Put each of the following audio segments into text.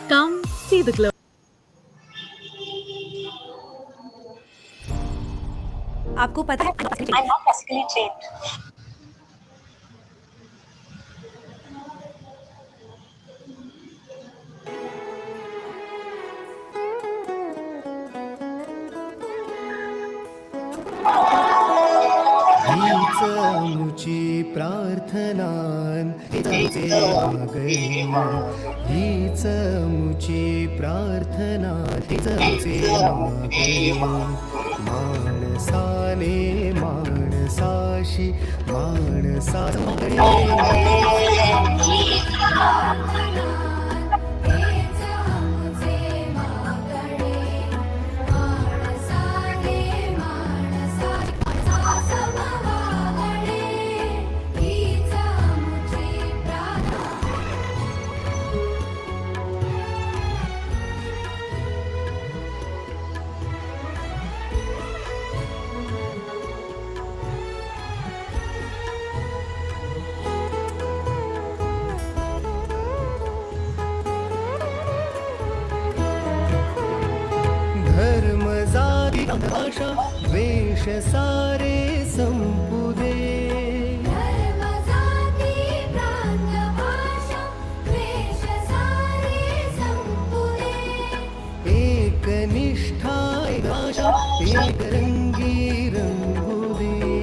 Come see the glow. आपको पता है I'm not classically trained. हीच मुची प्रार्थनान हिचे मागणे हीच मुची प्रार्थना हिचे मागणे माणसाने माणसाशी माणसा धर्म जाती भाषा वेश सारे संपू दे एक निष्ठा एक आशा एक रंगी रंगू दे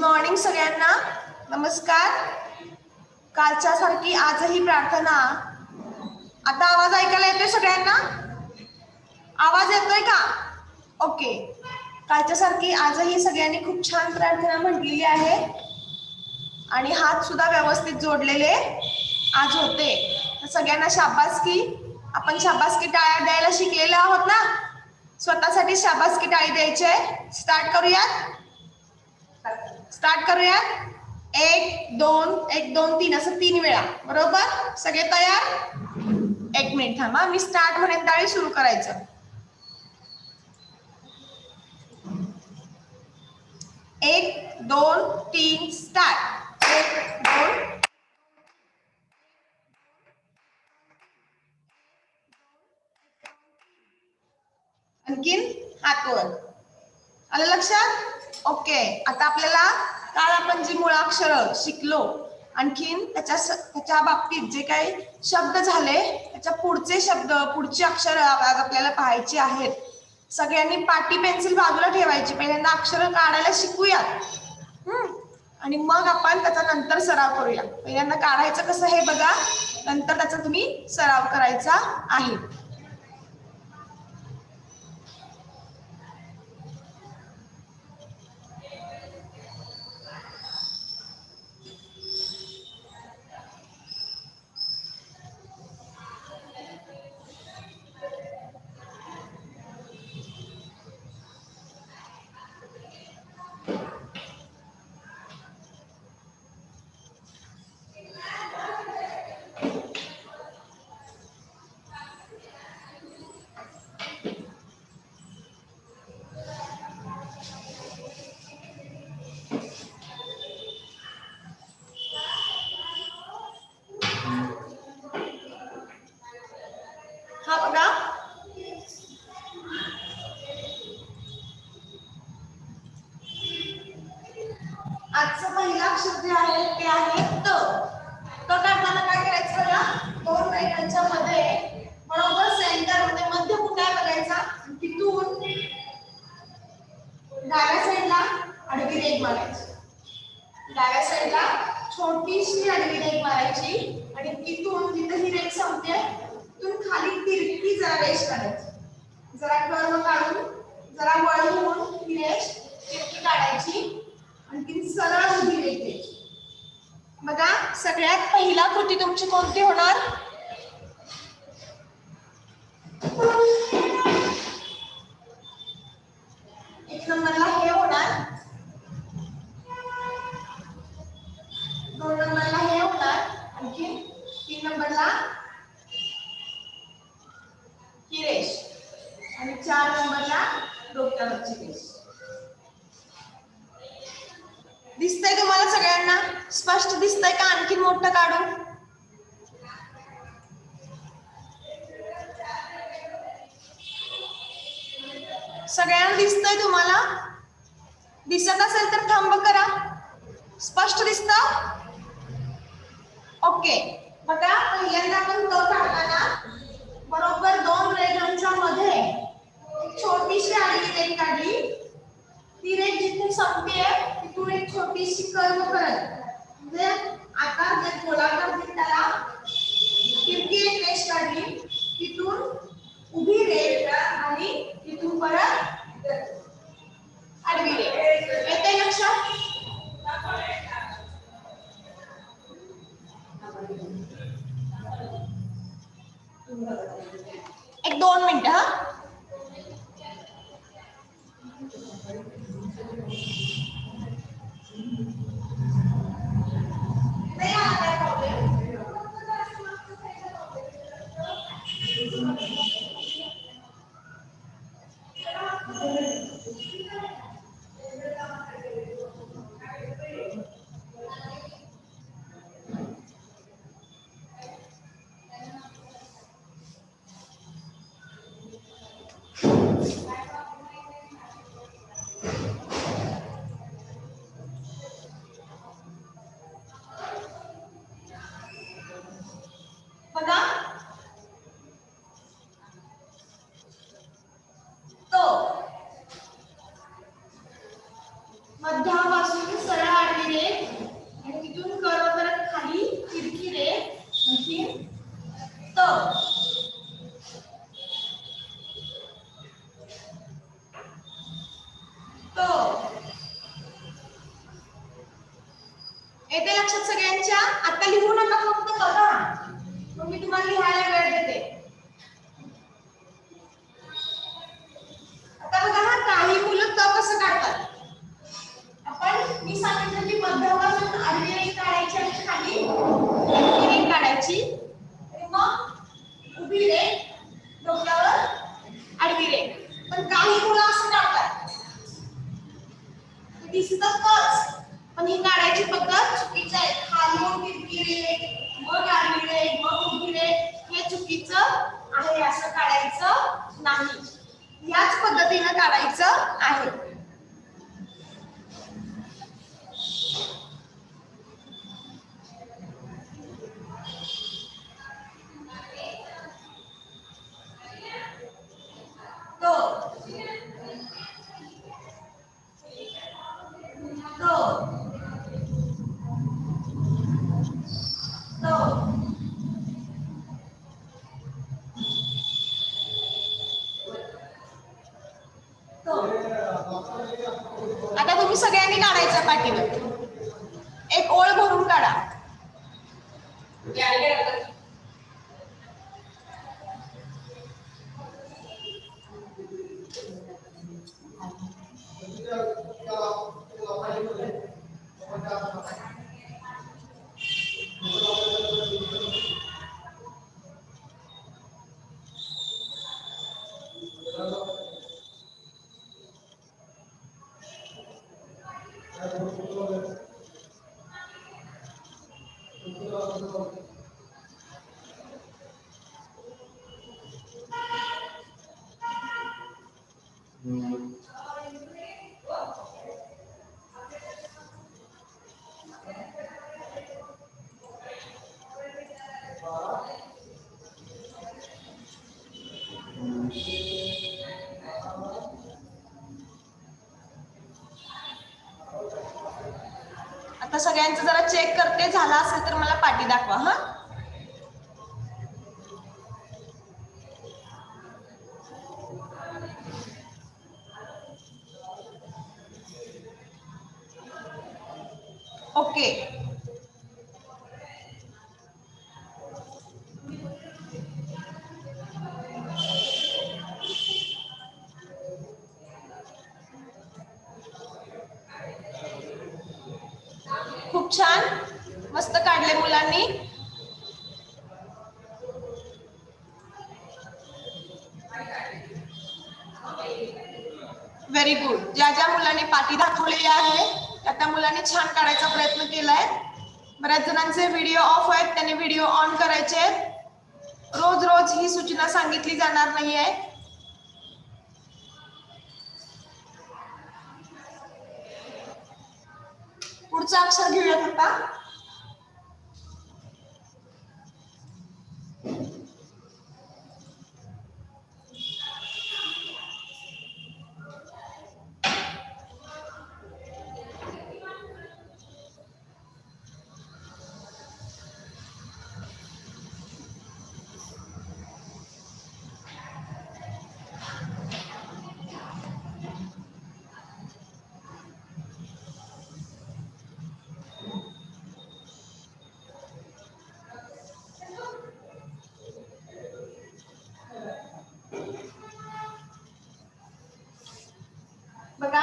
मॉर्निंग सगळ्यांना. नमस्कार. कालच्या सारखी आजही प्रार्थना. आता आवाज ऐकायला येतोय सगळ्यांना? आवाज येतोय का? ओके. कालच्या सारखी आजही सगळ्यांनी खूप छान प्रार्थना म्हटलेली आहे आणि हात सुद्धा व्यवस्थित जोडलेले आज होते. तर सगळ्यांना शाबासकी. आपण शाबासकी टाळ्या द्यायला शिकलेलो आहोत ना. स्वतःसाठी शाबासकी टाळी द्यायचे. स्टार्ट करूयात. 1 2 1 2 3 असं 3 वेळा. बरोबर? सगळे तयार? 1 मिनिट थांबा. मी स्टार्ट म्हणेन त्यावेळी सुरू करायचं. 1 2 3 स्टार्ट. 1 2 आणखीन हात वर. आलं लक्षात? ओके. आता आपल्याला काल आपण जी मुळाक्षरं शिकलो, आणखीन त्याच्या बाबतीत जे काही शब्द झाले त्याच्या पुढचे शब्द, पुढची अक्षर आज आपल्याला पाहायची आहेत. सगळ्यांनी पाटी पेन्सिल बाजूला ठेवायची. पहिल्यांदा अक्षर काढायला शिकूयात आणि मग आपण त्याचा नंतर सराव करूया. पहिल्यांदा काढायचं कसं हे बघा, नंतर त्याचा तुम्ही सराव करायचा आहे. हा बघा, आजचं पहिलं अक्षर जे आहे ते आहे त. काढताना काय करायचं बघा, 2 रेघांच्या मध्ये बरोबर सेंटर मध्ये मध्य कुठे बघायचा, तिथून डाव्या साईडला आडवी रेघ मारायची. डाव्या साईडला छोटीशी आडवी रेघ मारायची आणि तिथून जिथे ही रेघ संपते तिथून खाली तिरकी जरा रेष काढायची. जरा कर्व काढून जरा वळवून ही रेष तिरकी काढायची आणि सरळ उभी रेघ द्यायची. बघा, सगळ्यात पहिला कृती तुमची कोणती होणार? एक नंबरला हे होणार, 2 नंबरला हे होणार, आणखी 3 नंबरला ही रेष आणि 4 नंबरला डोक्यावरची रेष. दिसतंय तुम्हाला सगळ्यांना? स्पष्ट दिसतंय का? आणखी मोठं काढू? सगळ्यांना दिसतंय तुम्हाला? दिसत असेल तर थांब करा. स्पष्ट दिसतं? ओके. बघा, पहिल्यांदा आपण त काढताना बरोबर 2 रेघांच्या मध्ये एक छोटीशी आडवी रेघ काढली. ती रेघ जिथे संपते तिथून एक छोटीशी कर्व करत, म्हणजे आकार जे गोलाकार दिसत त्याला तिरकी एक रेष काढली. तिथून उभी रेष आणि तिथून परत आडवी रेष. येतंय लक्षात? एक 2 मिनिटं हा. नाही आला काय प्रॉब्लेम? लक्षात सगळ्यांच्या? आता लिहू नका, फक्त बघा, मग मी तुम्हाला लिहायला वेळ देते. आता बघा, काही मुलं त कसं काढतात. आपण मी सांगितलं की मध्यापासून आडवी रेष काढायची आणि खाली उभी रेष काढायची, मग उभी रेष डोक्यावर आडवी रेष. पण काही मुलं असं काढतात, दिस इज द फर्स्ट, पण ही काढायची पद्धत चुकीची आहे. खालून तिरकी रेष, मग आडवी रेष, मग उभी रेष, हे चुकीचं आहे. असं काढायचं नाही, याच पद्धतीने काढायचं आहे. आता तुम्ही सगळ्यांनी काढायचं पाठीवर, एक ओळ भरून काढा. आता सगळ्यांचं जरा चेक करते, झाला असेल तर मला पाठी दाखवा. हा, ओके. खूप छान, मस्त काढले मुलांनी. Very good. ज्या ज्या मुलांनी पाठी दाखवलेली आहे त्या मुलांनी छान काढायचा प्रयत्न केलाय. बऱ्याच जणांचे व्हिडिओ ऑफ आहेत, त्यांनी व्हिडिओ ऑन करायचे. रोज रोज ही सूचना सांगितली जाणार नाहीये. पुढचं अक्षर घेऊयात आता. बघा,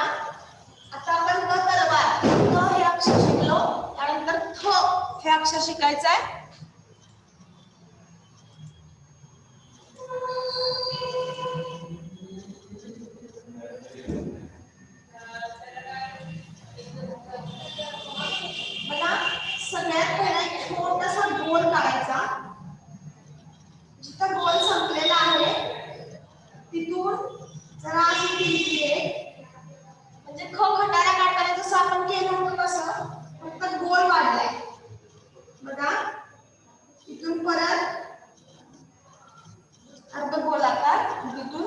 आता आपण क तलवार, क हे अक्षर शिकलो, त्यानंतर थ हे अक्षर शिकायचं आहे. बघा, सगळ्यात पहिला एक छोटासा गोल काढायचा. जिथं गोल संपलेला आहे तिथून जरा अशी तिरकी रेष, म्हणजे ख खटारा काढताना जसं आपण केलं होतं तसं, फक्त गोल वाढलाय. बघा, इथून परत अर्ध गोलाकार, तिथून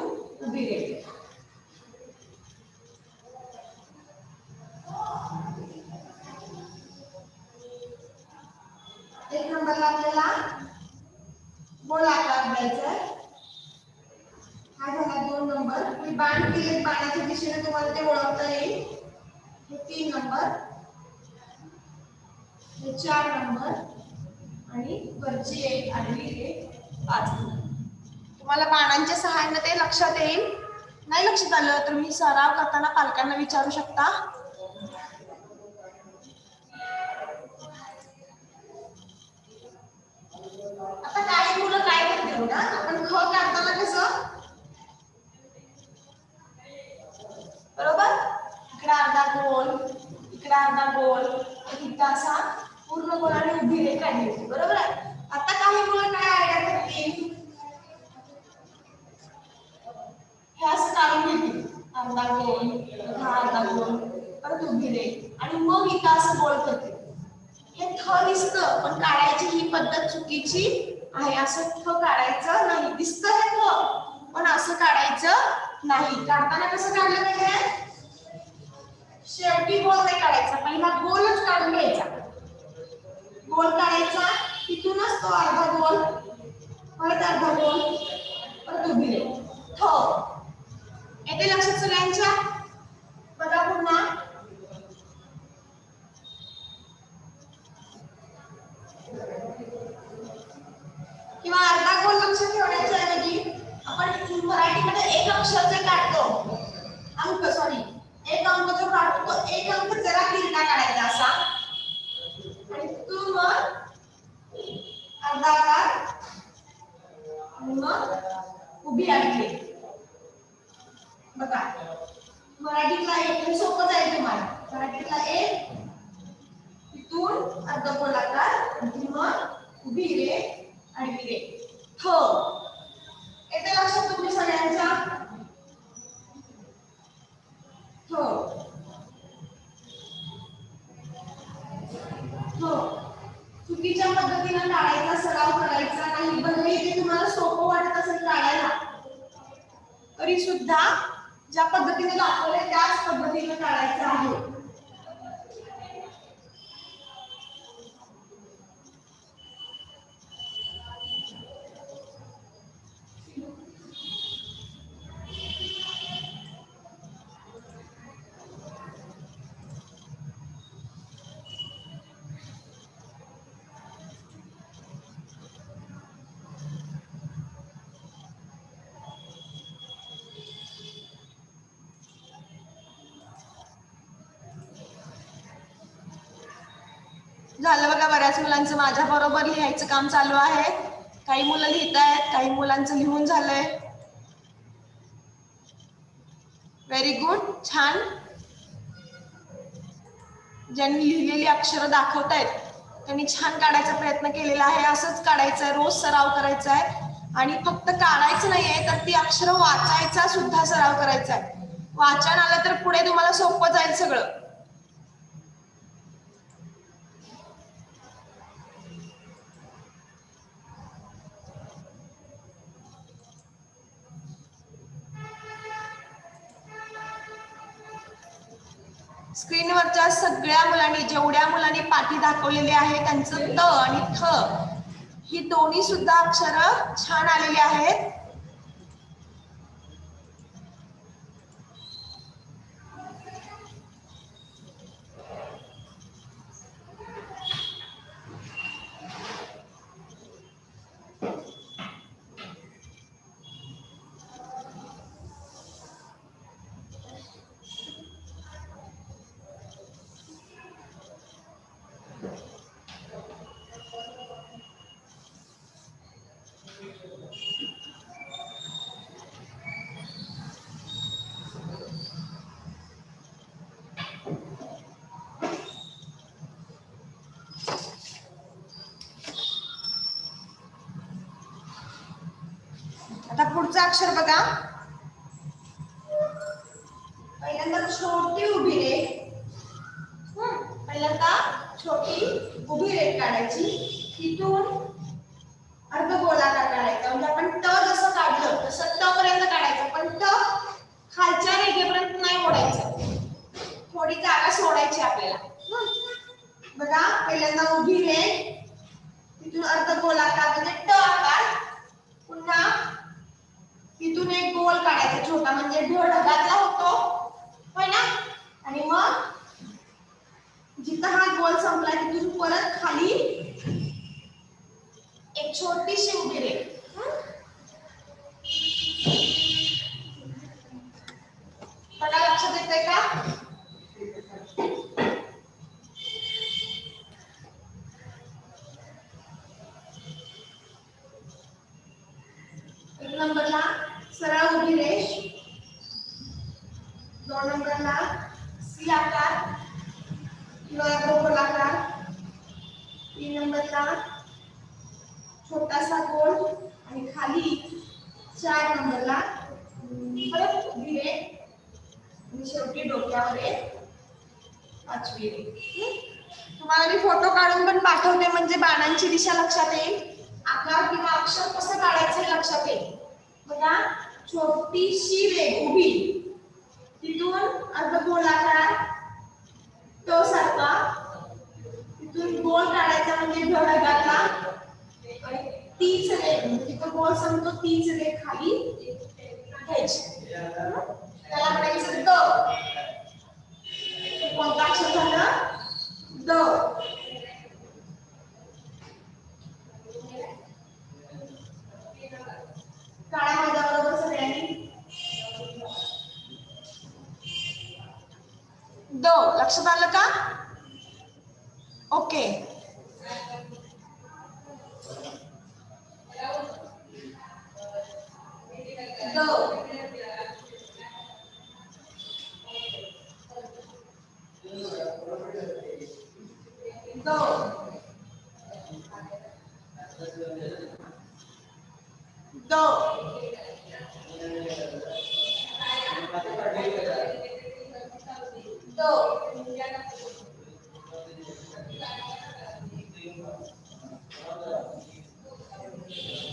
उभी रेष. एक नंबरला आपल्याला गोलाकार द्यायचा आहे. हा झाला 2 नंबर. मी बाण केले, बाणाच्या दिशेने तुम्हाला ते ओळखता येईल. हे 3 नंबर. हे 4 नंबर आणि वरची एक आडवी एक 5 नंबर. तुम्हाला बाणांच्या सहाय्याने ते लक्षात येईल. नाही लक्षात आलं तर मी सराव करताना पालकांना विचारू शकता. आता काही मुलं काय करतील ना, आपण ख काढताना कसं बरोबर इकडे अर्धा गोल, इकडे अर्धा गोल, इथं असा पूर्ण गोलाने उभी रेष काढली होती. बरोबर आहे. आता काही मुलं काय आयडिया करतील, हे असं काढून घेतील अर्धा गोल, हा अर्धा गोल, परत उभी रेष आणि मग इथं असं गोल करतील. हे थ दिसतं पण काढायची ही पद्धत चुकीची आहे. असं थ काढायचं नाही. दिसतं हे थ पण असं काढायचं नाही. काढताना कसं काढलं पाहिजे, शेवटी गोल नाही काढायचा, पहिला गोलच काढून घ्यायचा. गोल काढायचा, तिथूनच तो अर्धा गोल, परत अर्धा गोल, परत उभी रेष. थ येते लक्षात सगळ्यांच्या. बघा पुन्हा किंवा अर्धा गोल लक्षात ठेवण्याच्या ऐवजी आपण मराठीमध्ये एक अक्षर जे काढतो, अंक सॉरी एक अंक जो काढतो, एक अंक जरा तिरका काढायचा असा आणि तिथून मग अर्धा आकार आणि मग उभी आडवी. बघा मराठीतला एक हे सोपं जाईल तुम्हाला. मराठीतला एक, तिथून अर्ध गोलाकार आणि मग उभी रेष आडवी रेष. थ येते लक्षात तुम्ही सगळ्यांच्या. थ थ चुकीच्या पद्धतीने काढायचा सराव करायचा नाही. भले ते तुम्हाला सोपं वाटत असेल काढायला तरी सुद्धा ज्या पद्धतीने दाखवले त्याच पद्धतीने काढायचं आहे. झालं बघा. बऱ्याच मुलांचं माझ्या बरोबर लिहायचं काम चालू आहे. काही मुलं लिहित आहेत, काही मुलांचं लिहून झालंय. व्हेरी गुड, छान. ज्यांनी लिहिलेली अक्षरं दाखवतायत त्यांनी छान काढायचा प्रयत्न केलेला आहे. असंच काढायचं आहे, रोज सराव करायचा आहे आणि फक्त काढायचं नाहीये तर ती अक्षरं वाचायचा सुद्धा सराव करायचा आहे. वाचन आलं तर पुढे तुम्हाला सोपं जाईल सगळं. स्क्रीनवरच्या सगळ्या मुलांनी, जेवढ्या मुलांनी पाठी दाखवलेली आहे त्यांचं त आणि थ ही दोन्ही सुद्धा अक्षरं छान आलेली आहेत. आता पुढचं अक्षर बघा. पहिल्यांदा छोटी उभी रेष, पहिल्यांदा छोटी उभी रेष काढायची, तिथून अर्धगोलाकार काढायचा. म्हणजे आपण ट जसं काढलं तसं ट पर्यंत काढायचं, पण ट खालच्या रेषेपर्यंत नाही ओढायचं, थोडी जागा सोडायची आपल्याला. बघा पहिल्यांदा उभी रेष, तिथून अर्धगोलाकार म्हणजे ट आकार, पुन्हा तिथून एक गोल काढायचा छोटा म्हणजे ढगातला होतो होय ना. आणि मग जिथे जिथं हा गोल संपला तिथून परत खाली एक छोटीशी उभी रेघ. बघा लक्षात येतंय का? एक नंबरला सरळ उभी रेष, 2 नंबरला सी आकार किंवा गोलाकार, 3 नंबरला छोटासा गोल आणि खाली 4 नंबरला परत उभी रेष आणि शेवटी डोक्यावर एक 5वी रेष. तुम्हाला मी फोटो काढून पण पाठवते म्हणजे बाणांची दिशा लक्षात येईल, आकार किंवा अक्षर कसं काढायचं हे लक्षात येईल. बघा छोटीशी रेघ उभी, तिथून अर्धगोलाकार तो सारखा, तिथून गोल काढायचा म्हणजे ढगातला आणि तीच रेघ तिथं गोल संपतो तीच रेघ खाली घ्यायची. त्याला म्हणायचं द. कोणता अक्षर झालं? द. काळ्या माझ्याबरोबर सगळ्यांनी द. लक्षात आलं का? Okay. The. The.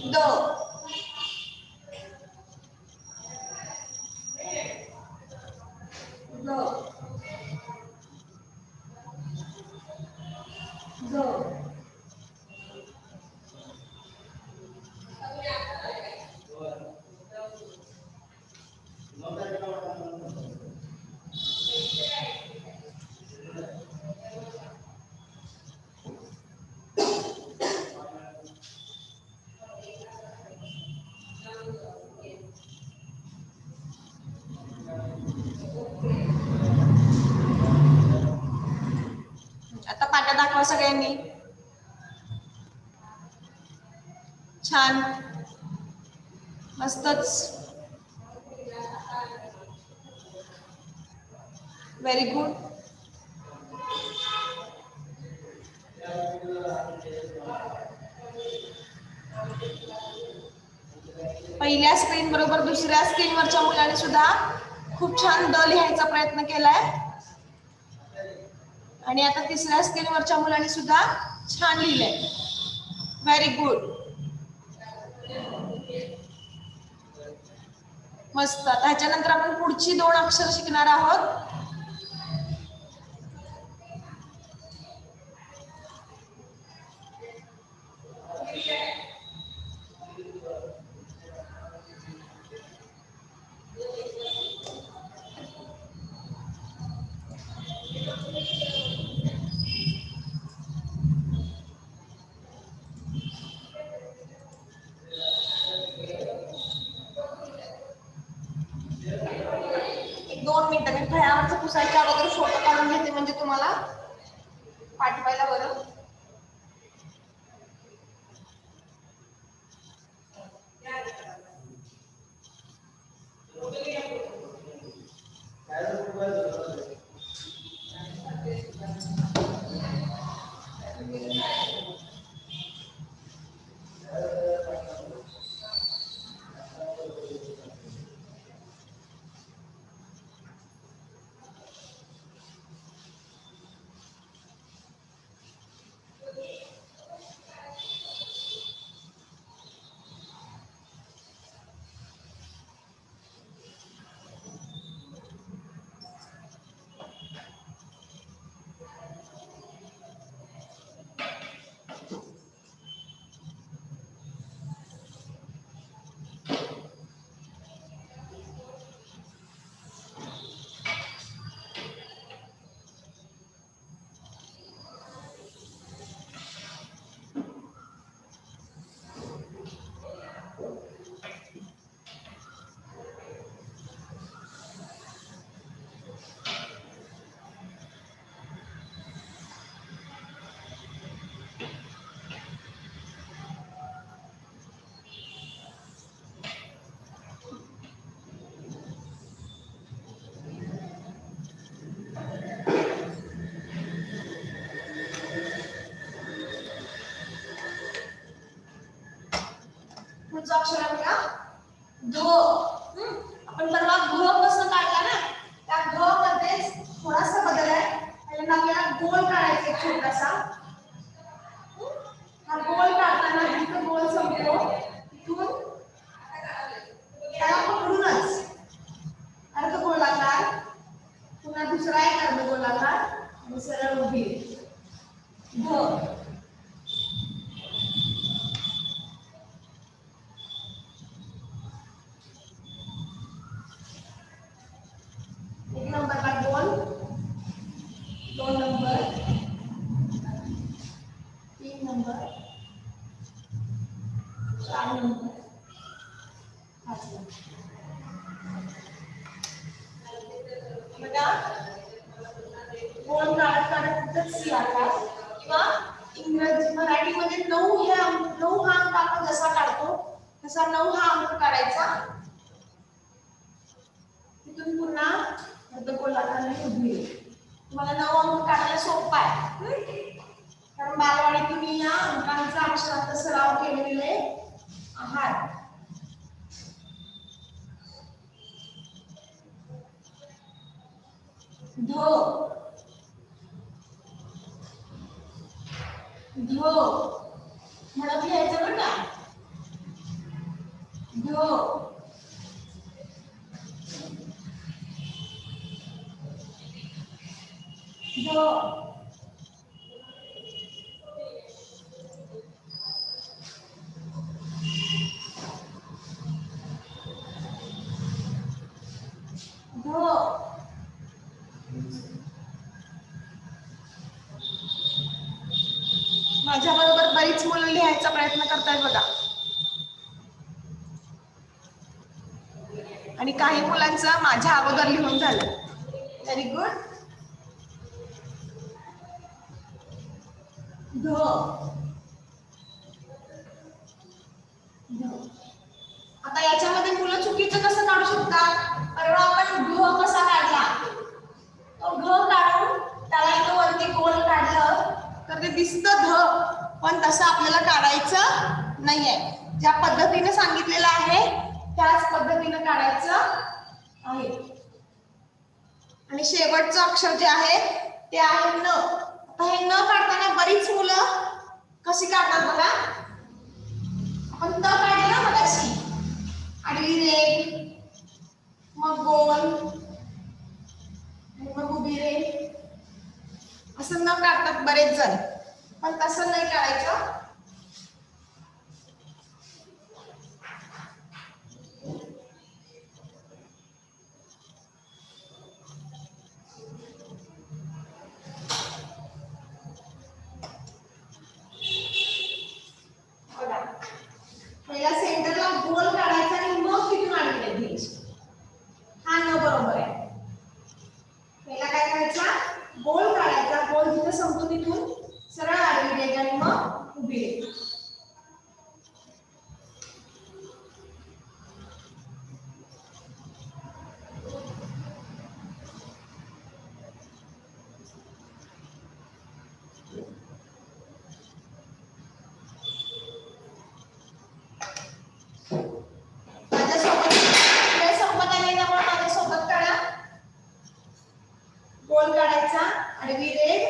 The. The. आता पाट्या दाखवा सगळ्यांनी. छान, मस्तच, व्हेरी गुड. पहिल्या स्क्रीन बरोबर दुसऱ्या स्क्रीनवरच्या मुलाने सुद्धा खूप छान द लिहायचा प्रयत्न केलाय आणि आता तिसऱ्या स्क्रीनवरच्या मुलाने सुद्धा छान लिहिलंय. व्हेरी गुड, मस्त. आता ह्याच्यानंतर आपण पुढची 2 अक्षर शिकणार आहोत. एक 2 मिनिटं मी फळ्यावरचं पुसायच्या अगोदर फोटो काढून घेते म्हणजे तुम्हाला पाठवायला बरं. पुढचा अक्षर आहे बघा ध. आपण परवा घ कसं काढला ना, त्या घ मध्ये थोडासा बदल आहे. पहिल्यांदा आपल्याला गोल काढायचा एक छोटासा. हा गोल काढताना जिथं गोल संपतो तिथून त्याला पकडूनच अर्ध गोलाकार, पुन्हा दुसरा एक अर्ध गोलाकार आणि सरळ उभी ध. एक नंबरला गोल, 2 नंबर, 3 नंबर, 4 नंबर, 5 नंबर. बघा गोल काढत काढत तिथंच सी आकार, किंवा इंग्रजी मराठीमध्ये 9 हा अंक आपण जसा काढतो तसा 9 हा अंक काढायचा. तिथून पुन्हा अर्धगोलाकार उभी. तुम्हाला 9 अंक काढायला सोपा आहे, कारण बालवाडी तुम्ही या अंकांचा अक्षरांचा सराव केलेले आहात. ध ध म्हणत लिहायचं बरं का. ध ध माझ्या बरोबर बरीच मुलं लिहायचा प्रयत्न करतायत बघा, आणि काही मुलांचं माझ्या अगोदर लिहून झालं. Very good. ध आता याच्यामध्ये मुलं चुकीचं कसं काढू शकतात. परवा आपण घ कसा काढला, तो घ काढून त्याला इथं वरती गोल काढलं तर ते दिसतं ध, पण तसं आपल्याला काढायचं नाहीये. ज्या पद्धतीने सांगितलेलं आहे त्याच पद्धतीने काढायचं आहे. आणि शेवटचं अक्षर जे आहे ते आहे न. आता हे न काढताना बरीच मुलं कशी काढतात बघा. आपण त काढली ना मगाशी, आडवी रेघ, मग गोल, मग उभी रेघ, असं न काढतात बरेच जण, पण तसं नाही काढायचं. बघा पहिला सेंटरला गोल काढायचा आणि मग तिथून आडवी रेघ घ्यायची. हा न बरोबर आहे. पहिला काय करायचा, गोल काढायचा, गोल जिथे संपतो तिथून सरळ आडवी रेघ आणि मग उभी रेघ. गोल काढायचा, आडवी रेघ,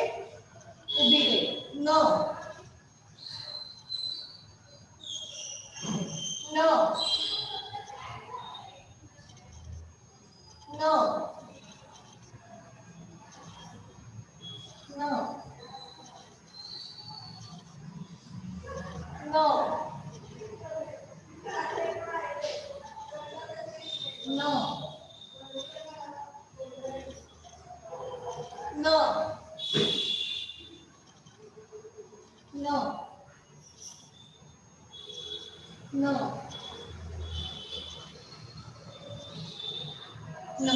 उभी रेघ. न न न न न न न न न न.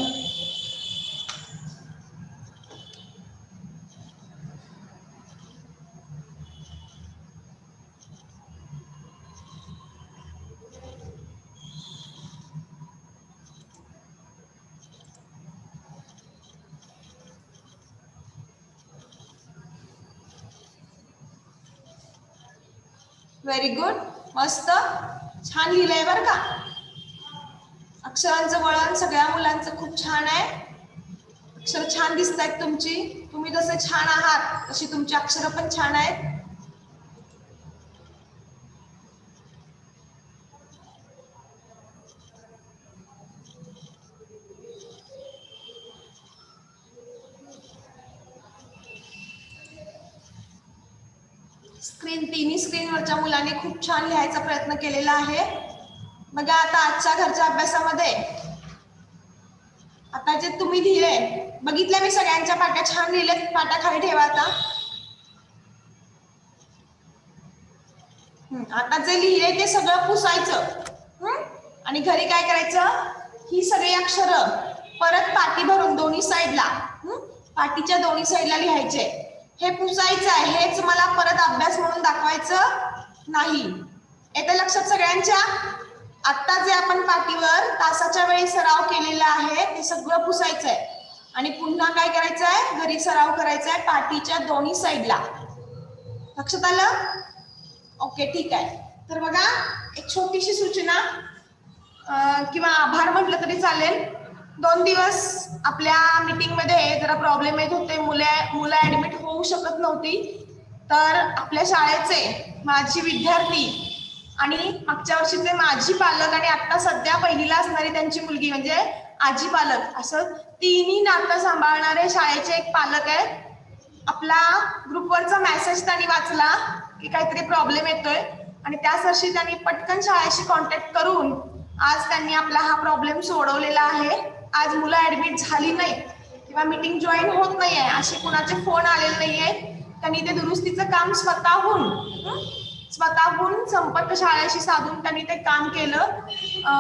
व्हेरी गुड, मस्त. छान लिहिलंय बरं का. अक्षरांचं वळण सगळ्या मुलांचं खूप छान आहे. अक्षर छान दिसत आहेत तुमची. तुम्ही जसे छान आहात तशी तुमची अक्षरं पण छान आहेत. तिन्ही स्क्रीनवरच्या मुलांनी खूप छान लिहायचा प्रयत्न केलेला आहे. बघा आता आजच्या घरच्या अभ्यासामध्ये आता जे तुम्ही लिहिले बघितलं मी सगळ्यांच्या पाट्या छान लिहिलेत. पाट्या खाली ठेवा आता. आता जे लिहिले ते सगळं पुसायचं आणि घरी काय करायचं, ही सगळी अक्षरं परत पाटी भरून दोन्ही साईडला पाटीच्या दोन्ही साईडला लिहायचे. हे पुसायचं आहे. हेच मला परत अभ्यास म्हणून दाखवायचं नाही. येतं लक्षात सगळ्यांच्या. आता जे आपण पाटीवर तासाच्या वेळी सराव केलेला आहे ते सगळं पुसायचं आहे आणि पुन्हा काय करायचं आहे, घरी सराव करायचा आहे पाटीच्या दोन्ही साईडला. लक्षात आलं? ओके ठीक आहे. तर बघा एक छोटीशी सूचना किंवा आभार म्हटलं तरी चालेल. 2 दिवस आपल्या मीटिंग मध्ये जरा प्रॉब्लेम येत होते. मुलं ऍडमिट होऊ शकत नव्हती. तर आपल्या शाळेचे माजी विद्यार्थी आणि मागच्या वर्षीचे माजी पालक आणि आता सध्या पहिलीला असणारी त्यांची मुलगी म्हणजे आजी पालक असं तिन्ही नातं सांभाळणारे शाळेचे एक पालक आहेत. आपला ग्रुपवरचा मेसेज त्यांनी वाचला की काहीतरी प्रॉब्लेम येतोय आणि त्याच वर्षी त्यांनी पटकन शाळेशी कॉन्टॅक्ट करून आज त्यांनी आपला हा प्रॉब्लेम सोडवलेला आहे. आज मुलं ऍडमिट झाली नाही किंवा मीटिंग जॉईन होत नाही आहे असे कुणाचे फोन आलेले नाही आहेत. त्यांनी ते दुरुस्तीचं काम स्वतःहून संपर्क शाळेशी साधून त्यांनी ते काम केलं.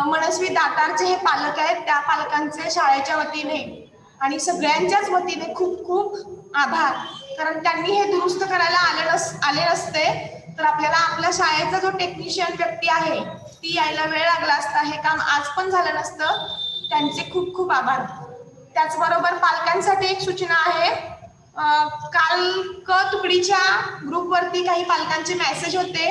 मनस्वी दातारचे हे पालक आहेत. त्या पालकांचे शाळेच्या वतीने आणि सगळ्यांच्याच वतीने खूप खूप आभार. कारण त्यांनी हे दुरुस्त करायला आले नसते तर आपल्याला आपल्या शाळेचा जो टेक्निशियन व्यक्ती आहे ती यायला वेळ लागला असता. हे काम आज पण झालं नसतं. त्यांचे खूप खूप आभार. त्याचबरोबर पालकांसाठी एक सूचना आहे. काल क तुकडीच्या ग्रुपवरती काही पालकांचे मेसेज होते.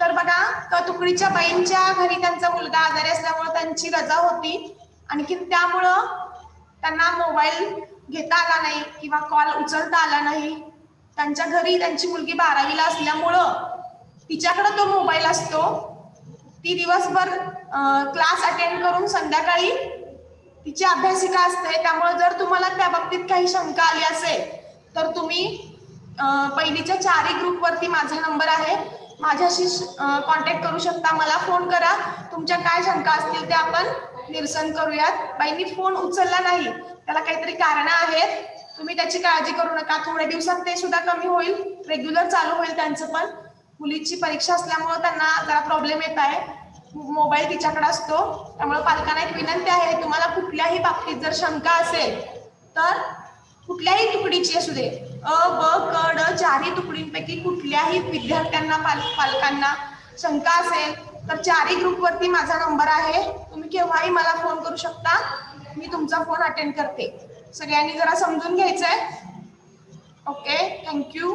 तर बघा क तुकडीच्या बाईंच्या घरी त्यांचा मुलगा आजारी असल्यामुळे त्यांची रजा होती आणखी त्यामुळं त्यांना मोबाईल घेता आला नाही किंवा कॉल उचलता आला नाही. त्यांच्या घरी त्यांची मुलगी 12वीला असल्यामुळं तिच्याकडे तो मोबाईल असतो. ती दिवसभर क्लास अटेंड करून संध्याकाळी तिची अभ्यासिका असते. त्यामुळे जर तुम्हाला त्या बाबतीत काही शंका आली असेल तर तुम्ही पहिलीच्या 4 ग्रुपवरती माझा नंबर आहे, माझ्याशी कॉन्टॅक्ट करू शकता. मला फोन करा. तुमच्या काय शंका असतील ते आपण निरसन करूयात. बाईंनी फोन उचलला नाही त्याला काहीतरी कारण आहेत. तुम्ही त्याची काळजी करू नका. थोड्या दिवसात ते सुद्धा कमी होईल. रेग्युलर चालू होईल त्यांचं पण. मुलीची परीक्षा असल्यामुळे त्यांना जरा प्रॉब्लेम येत आहे. मोबाईल तिच्याकडे असतो. त्यामुळे पालकांना एक विनंती आहे, तुम्हाला कुठल्याही बाबतीत जर शंका असेल तर कुठल्याही तुकडीची असू दे, अ ब क ड 4 तुकडींपैकी कुठल्याही विद्यार्थ्यांना पालकांना शंका असेल तर 4 ग्रुपवरती माझा नंबर आहे. तुम्ही केव्हाही मला फोन करू शकता. मी तुमचा फोन अटेंड करते. सगळ्यांनी जरा समजून घ्यायचंय. Okay, thank you.